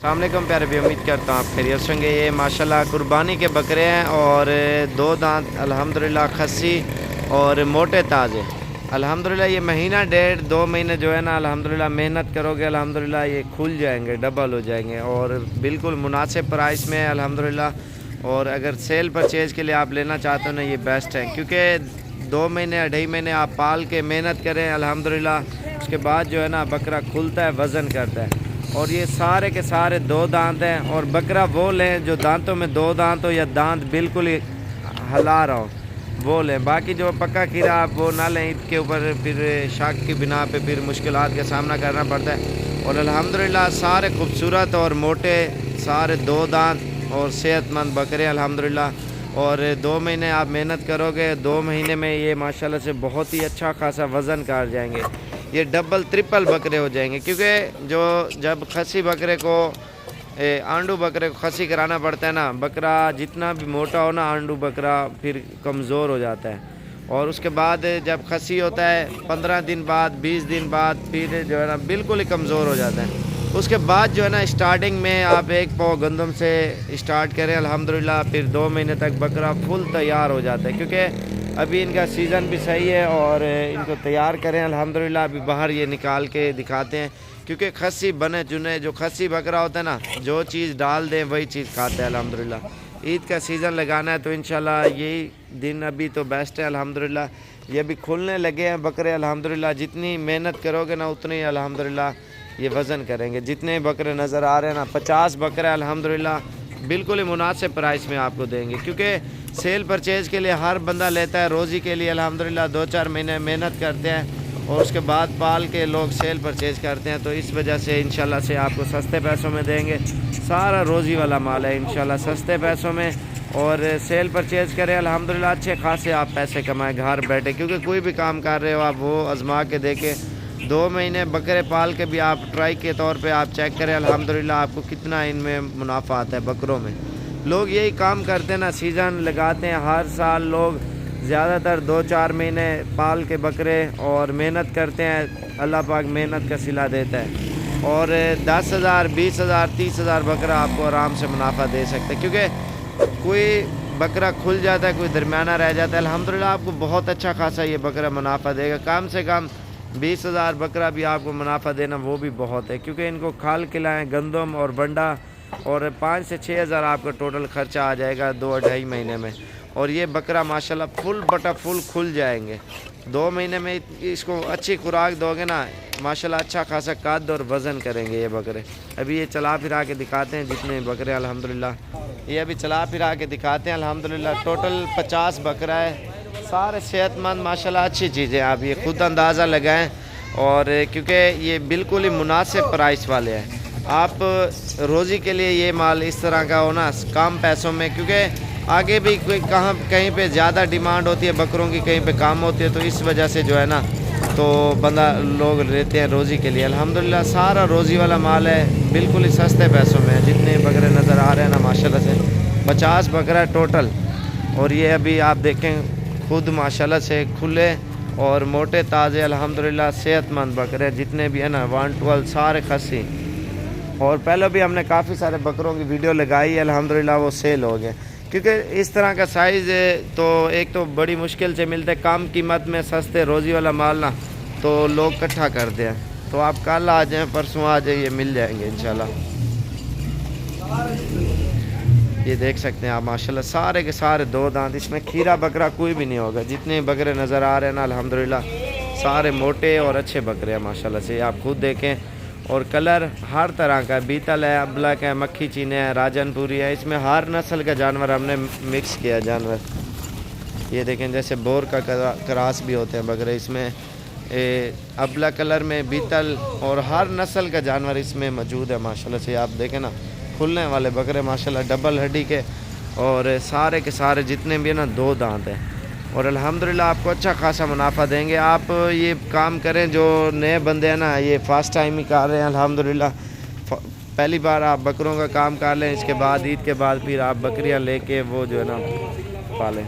अस्सलाम वालेकुम प्यारे भी, उम्मीद करता हूँ आप खैरियत से होंगे। ये माशाल्लाह कुर्बानी के बकरे हैं और दो दांत अल्हम्दुलिल्लाह खस्सी और मोटे ताज़े अल्हम्दुलिल्लाह। ये महीना डेढ़ 2 महीने जो है ना अल्हम्दुलिल्लाह मेहनत करोगे अल्हम्दुलिल्लाह ये खुल जाएंगे, डबल हो जाएंगे और बिल्कुल मुनासिब प्राइस में अल्हम्दुलिल्लाह। और अगर सेल परचेज़ के लिए आप लेना चाहते हो ना, ये बेस्ट है क्योंकि 2 महीने 2.5 महीने आप पाल के मेहनत करें अल्हम्दुलिल्लाह, उसके बाद जो है ना बकरा खुलता है, वज़न करता है। और ये सारे के सारे 2 दांत हैं और बकरा वो लें जो दांतों में 2 दांत हो या दांत बिल्कुल ही हला रहा हो, वो लें। बाकी जो पक्का कीड़ा आप वो ना लें, इसके ऊपर फिर शक की बिना पे फिर मुश्किलात का सामना करना पड़ता है। और अल्हम्दुलिल्लाह सारे खूबसूरत और मोटे सारे 2 दांत और सेहतमंद बकरे अल्हम्दुलिल्लाह। और 2 महीने आप मेहनत करोगे, 2 महीने में ये माशाल्लाह से बहुत ही अच्छा खासा वज़न कर जाएंगे। ये डबल ट्रिपल बकरे हो जाएंगे क्योंकि जो जब खसी बकरे को आंडू बकरे को खसी कराना पड़ता है ना, बकरा जितना भी मोटा हो ना आंडू बकरा फिर कमज़ोर हो जाता है। और उसके बाद जब खसी होता है 15 दिन बाद 20 दिन बाद फिर जो है ना बिल्कुल ही कमज़ोर हो जाता है। उसके बाद जो है ना स्टार्टिंग में आप 1 पाव गंदम से स्टार्ट करें अल्हम्दुलिल्लाह, फिर 2 महीने तक बकरा फुल तैयार हो जाता है क्योंकि अभी इनका सीज़न भी सही है। और इनको तैयार करें अल्हम्दुलिल्लाह। अभी बाहर ये निकाल के दिखाते हैं क्योंकि खस्सी बने चुने जो खस्सी बकरा होता है ना, जो चीज़ डाल दें वही चीज़ खाता है अल्हम्दुलिल्लाह। ईद का सीज़न लगाना है तो इंशाल्लाह यही दिन अभी तो बेस्ट है अल्हम्दुलिल्लाह। ये भी खुलने लगे हैं बकरे अल्हम्दुलिल्लाह। जितनी मेहनत करोगे ना उतनी अल्हम्दुलिल्लाह ये वज़न करेंगे। जितने बकरे नज़र आ रहे हैं ना 50 बकरे अल्हम्दुलिल्लाह बिल्कुल ही मुनासिब प्राइस में आपको देंगे क्योंकि सेल परचेज़ के लिए हर बंदा लेता है, रोज़ी के लिए अल्हम्दुलिल्लाह 2-4 महीने मेहनत करते हैं और उसके बाद पाल के लोग सेल परचेज़ करते हैं। तो इस वजह से इंशाल्लाह से आपको सस्ते पैसों में देंगे। सारा रोज़ी वाला माल है इंशाल्लाह, सस्ते पैसों में। और सेल परचेज़ करें अल्हम्दुलिल्लाह, अच्छे खासे आप पैसे कमाएँ घर बैठे क्योंकि कोई भी काम कर रहे हो आप वो आजमा के देखें। 2 महीने बकरे पाल के भी आप ट्राई के तौर पे आप चेक करें अल्हम्दुलिल्लाह आपको कितना इनमें मुनाफा आता है बकरों में। लोग यही काम करते हैं ना, सीज़न लगाते हैं हर साल लोग ज़्यादातर 2-4 महीने पाल के बकरे और मेहनत करते हैं। अल्लाह पाक मेहनत का सिला देता है और 10,000 20,000 30,000 बकरा आपको आराम से मुनाफा दे सकता है क्योंकि कोई बकरा खुल जाता है, कोई दरमियाना रह जाता है। अल्हम्दुलिल्लाह आपको बहुत अच्छा खासा ये बकरा मुनाफा देगा। कम से कम 20,000 बकरा भी आपको मुनाफा देना वो भी बहुत है क्योंकि इनको खाल खिलाएँ, गंदम और बंडा, और 5 से 6,000 आपका टोटल ख़र्चा आ जाएगा 2-2.5 महीने में। और ये बकरा माशाल्लाह फुल बटा फुल खुल जाएंगे 2 महीने में। इसको अच्छी खुराक दोगे ना माशाल्लाह अच्छा खासा कद और वज़न करेंगे ये बकरे। अभी ये चला फिरा के दिखाते हैं जितने बकरे अल्हम्दुलिल्लाह, ये अभी चला फिरा के दिखाते हैं अल्हम्दुलिल्लाह। टोटल 50 बकरा है, सारे सेहतमंद माशाल्लाह, अच्छी चीज़ें आप ये खुद अंदाज़ा लगाएं। और क्योंकि ये बिल्कुल ही मुनासिब प्राइस वाले हैं, आप रोज़ी के लिए ये माल इस तरह का हो ना कम पैसों में, क्योंकि आगे भी कोई कहीं पे ज़्यादा डिमांड होती है बकरों की, कहीं पे कम होती है, तो इस वजह से जो है ना तो बंदा लोग लेते हैं रोज़ी के लिए। अल्हम्दुलिल्लाह सारा रोज़ी वाला माल है, बिल्कुल ही सस्ते पैसों में है। जितने बकरे नज़र आ रहे हैं ना माशाल्लाह से 50 बकरा टोटल। और ये अभी आप देखें खुद माशाल्लाह से खुले और मोटे ताज़े अल्हम्दुलिल्लाह सेहतमंद बकरे जितने भी है ना 112 सारे खस्सी। और पहले भी हमने काफ़ी सारे बकरों की वीडियो लगाई है अल्हम्दुलिल्लाह, वो सेल हो गए क्योंकि इस तरह का साइज़ तो एक तो बड़ी मुश्किल से मिलता है, कम कीमत में सस्ते रोज़ी वाला माल ना तो लोग इकट्ठा करते हैं। तो आप कल आ जाएँ, परसों आ जाइए, मिल जाएंगे इंशाल्लाह। ये देख सकते हैं आप माशाल्लाह सारे के सारे 2 दांत, इसमें खीरा बकरा कोई भी नहीं होगा। जितने बकरे नज़र आ रहे हैं ना अल्हम्दुलिल्लाह सारे मोटे और अच्छे बकरे हैं माशाल्लाह से, आप खुद देखें। और कलर हर तरह का, बीतल है, अबलक है, मक्खी चीने है, राजनपुरी है, इसमें हर नस्ल का जानवर हमने मिक्स किया जानवर। ये देखें जैसे बोर का क्रास भी होते हैं बकरे, इसमें अबला कलर में बीतल और हर नस्ल का जानवर इसमें मौजूद है माशाल्लाह से। आप देखें ना खुलने वाले बकरे माशाल्लाह डबल हड्डी के और सारे के सारे जितने भी है ना 2 दांत हैं। और अल्हम्दुलिल्लाह आपको अच्छा खासा मुनाफा देंगे। आप ये काम करें जो नए बंदे हैं ना, ये फ़र्स्ट टाइम ही कर रहे हैं अल्हम्दुलिल्लाह, पहली बार आप बकरों का काम कर लें, इसके बाद ईद के बाद फिर आप बकरियां लेके वो जो है ना पालें।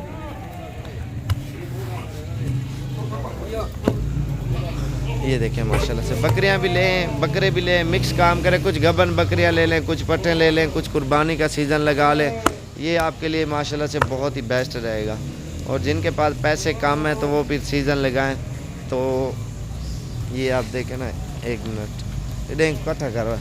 ये देखें माशाल्लाह से बकरियां भी लें, बकरे भी लें, मिक्स काम करें। कुछ गबन बकरियां ले लें, कुछ पट्टे ले लें, कुछ कुर्बानी का सीज़न लगा लें। ये आपके लिए माशाल्लाह से बहुत ही बेस्ट रहेगा। और जिनके पास पैसे कम हैं तो वो फिर सीज़न लगाएं। तो ये आप देखें ना, 1 मिनट इधर इकट्ठा करवा,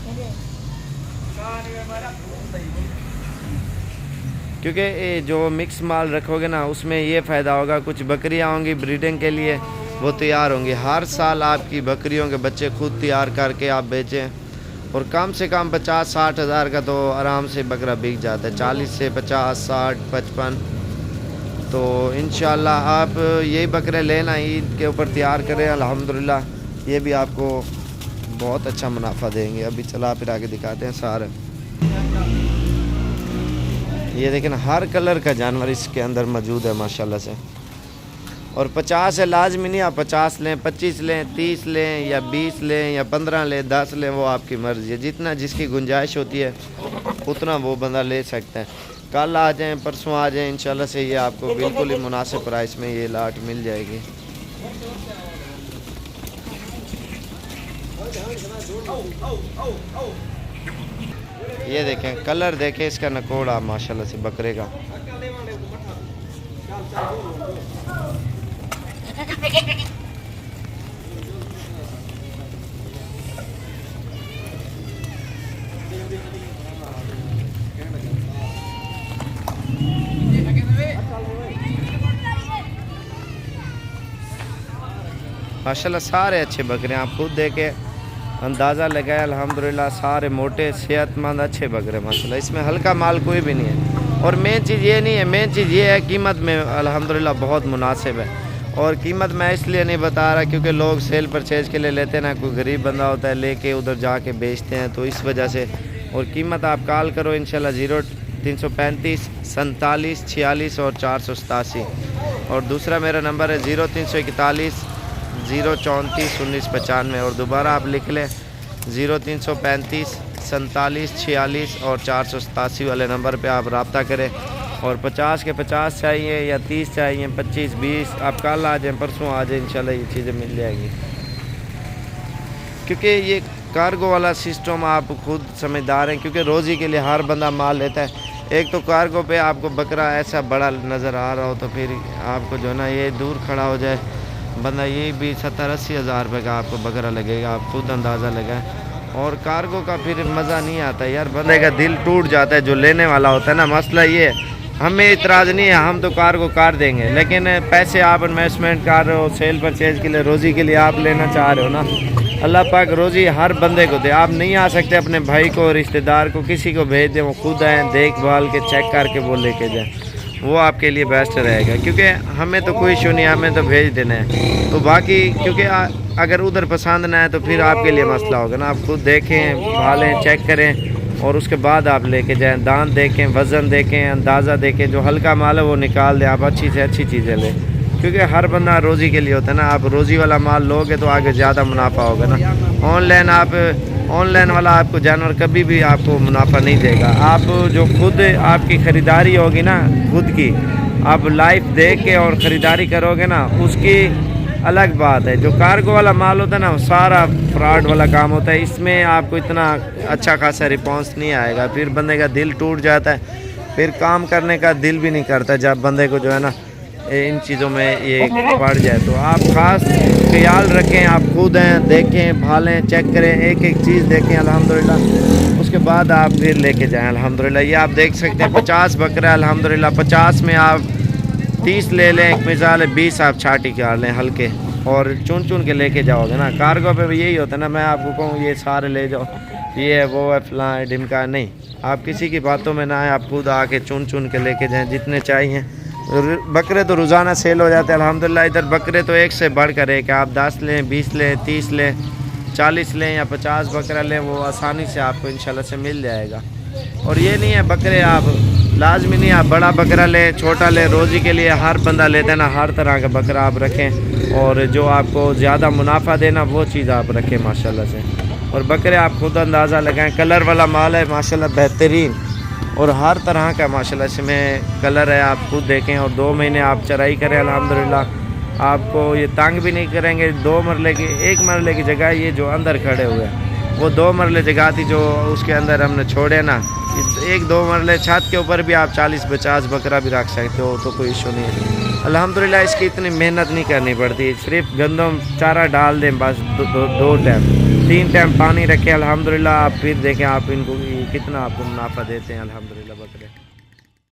क्योंकि ये जो मिक्स माल रखोगे ना उसमें ये फ़ायदा होगा। कुछ बकरियां होंगी ब्रीडिंग के लिए, वो तैयार होंगी। हर साल आपकी बकरियों के बच्चे खुद तैयार करके आप बेचें और कम से कम 50-60 हज़ार का तो आराम से बकरा बिक जाता है। 40 से 50, 60, 55। तो इंशाल्लाह आप यही बकरे लेना, ईद के ऊपर तैयार करें। अल्हम्दुलिल्लाह ये भी आपको बहुत अच्छा मुनाफा देंगे। अभी चला फिर आगे दिखाते हैं सारे। ये देखें हर कलर का जानवर इसके अंदर मौजूद है माशाल्लाह से। और 50 है लाजमी नहीं, आप 50 लें, 25 लें, 30 लें या 20 लें या 15 लें, 10 लें, वो आपकी मर्ज़ी है। जितना जिसकी गुंजाइश होती है उतना वो बंदा ले सकता है। कल आ जाएं, परसों आ जाएं, इंशाल्लाह से ये आपको बिल्कुल ही मुनासिब प्राइस में ये लाट मिल जाएगी। ये देखें कलर देखें इसका नकोड़ा माशाल्लाह से बकरे का। माशाल्लाह सारे अच्छे बकरे, आप खुद देखे अंदाज़ा लगाए। अल्हम्दुलिल्लाह सारे मोटे सेहतमंद अच्छे बकरे माशाल्लाह। इसमें हल्का माल कोई भी नहीं है। और मेन चीज़ ये नहीं है, मेन चीज़ ये है कीमत में अल्हम्दुलिल्लाह बहुत मुनासिब है। और कीमत मैं इसलिए नहीं बता रहा क्योंकि लोग सेल परचेज के लिए लेते हैं ना, कोई गरीब बंदा होता है लेके उधर जाके बेचते हैं, तो इस वजह से। और कीमत आप कॉल करो इंशाल्लाह 0335 47 46 और 487। और दूसरा मेरा नंबर है 0341 034 1995। और दोबारा आप लिख लें 0335 47 46 और 487 वाले नंबर पे आप रब्ता करें। और 50 के 50 चाहिए या 30 चाहिए, 25, 20, आप कल आ जाएँ, परसों आ जाएँ, इंशाल्लाह ये चीज़ें मिल जाएंगी। क्योंकि ये कार्गो वाला सिस्टम आप खुद समझदार हैं, क्योंकि रोज़ी के लिए हर बंदा माल लेता है। एक तो कार्गो पे आपको बकरा ऐसा बड़ा नज़र आ रहा हो तो फिर आपको जो है ना ये दूर खड़ा हो जाए बंदा, ये भी 70-80 हज़ार रुपये का आपको बकरा लगेगा, आप खुद अंदाज़ा लगाएं। और कार्गो का फिर मज़ा नहीं आता यार, बंदे का दिल टूट जाता है जो लेने वाला होता है ना। मसला ये है, हमें इतराज़ नहीं है, हम तो कार को कार देंगे, लेकिन पैसे आप इन्वेस्टमेंट कर रहे हो सेल परचेज के लिए, रोज़ी के लिए आप लेना चाह रहे हो ना। अल्लाह पाक रोज़ी हर बंदे को दे। आप नहीं आ सकते अपने भाई को, रिश्तेदार को, किसी को भेज दें, वो खुद आएँ, देखभाल के चेक करके वो लेके जाएँ, वो आपके लिए बेस्ट रहेगा। क्योंकि हमें तो कोई इशू नहीं, हमें तो भेज देना है। तो बाकी क्योंकि अगर उधर पसंद ना है तो फिर आपके लिए मसला होगा ना। आप खुद देखें, भालें, चेक करें और उसके बाद आप लेके जाएं। दांत देखें, वज़न देखें, अंदाज़ा देखें, जो हल्का माल है वो निकाल दें, आप अच्छी से अच्छी चीज़ें लें। क्योंकि हर बंदा रोज़ी के लिए होता है ना। आप रोज़ी वाला माल लोगे तो आगे ज़्यादा मुनाफा होगा ना। ऑनलाइन वाला आपको जानवर कभी भी आपको मुनाफा नहीं देगा। आप जो खुद आपकी ख़रीदारी होगी ना, खुद की आप लाइव देख के और ख़रीदारी करोगे ना, उसकी अलग बात है। जो कार्गो वाला माल होता है ना, सारा फ्रॉड वाला काम होता है। इसमें आपको इतना अच्छा खासा रिस्पॉन्स नहीं आएगा, फिर बंदे का दिल टूट जाता है, फिर काम करने का दिल भी नहीं करता जब बंदे को जो है ना इन चीज़ों में ये पड़ जाए। तो आप ख़ास ख्याल रखें, आप खुद हैं, देखें, भालें, चेक करें, एक एक चीज़ देखें अल्हम्दुलिल्लाह, उसके बाद आप फिर लेके जाएं अल्हम्दुलिल्लाह। ये आप देख सकते हैं 50 बकरा अल्हम्दुलिल्लाह। 50 में आप 30 ले लें, एक मिसाल है 20 आप छाटी कर लें हल्के, और चुन चुन के लेके जाओगे ना। कार्गो पे भी यही होता है ना, मैं आपको कहूँ ये सारे ले जाओ, ये है वो है फलां है ढिमका, नहीं, आप किसी की बातों में ना आए, आप खुद आके चुन चुन के लेके जाएँ जितने चाहिए। बकरे तो रोज़ाना सेल हो जाते हैं अल्हम्दुलिल्लाह। इधर बकरे तो एक से बढ़कर एक, आप 10 लें, 20 लें, 30 लें, 40 लें या 50 बकरा लें, वो आसानी से आपको इंशाल्लाह से मिल जाएगा। और ये नहीं है बकरे आप लाजमी नहीं आप बड़ा बकरा लें, छोटा लें, रोज़ी के लिए हर बंदा लेता है ना, हर तरह का बकरा आप रखें और जो आपको ज़्यादा मुनाफा देना वो चीज़ आप रखें माशाल्लाह से। और बकरे आप खुद अंदाज़ा लगाएं, कलर वाला माल है माशाल्लाह बेहतरीन, और हर तरह का माशाल्लाह इसमें कलर है, आप खुद देखें। और 2 महीने आप चराई करें अल्हम्दुलिल्लाह, आपको ये तंग भी नहीं करेंगे। 2 मरले की 1 मरले की जगह ये जो अंदर खड़े हुए हैं वो 2 मरले जगह थी जो उसके अंदर हमने छोड़े ना। 1-2 मरले छत के ऊपर भी आप 40-50 बकरा भी रख सकते हो, तो कोई इशू नहीं है। अल्हम्दुलिल्लाह इसकी इतनी मेहनत नहीं करनी पड़ती, सिर्फ गंदम चारा डाल दें बस। 2 टाइम 3 टाइम पानी रखें अल्हम्दुलिल्लाह। आप फिर देखें आप इनको कितना आपको मुनाफा देते हैं अल्हम्दुलिल्लाह।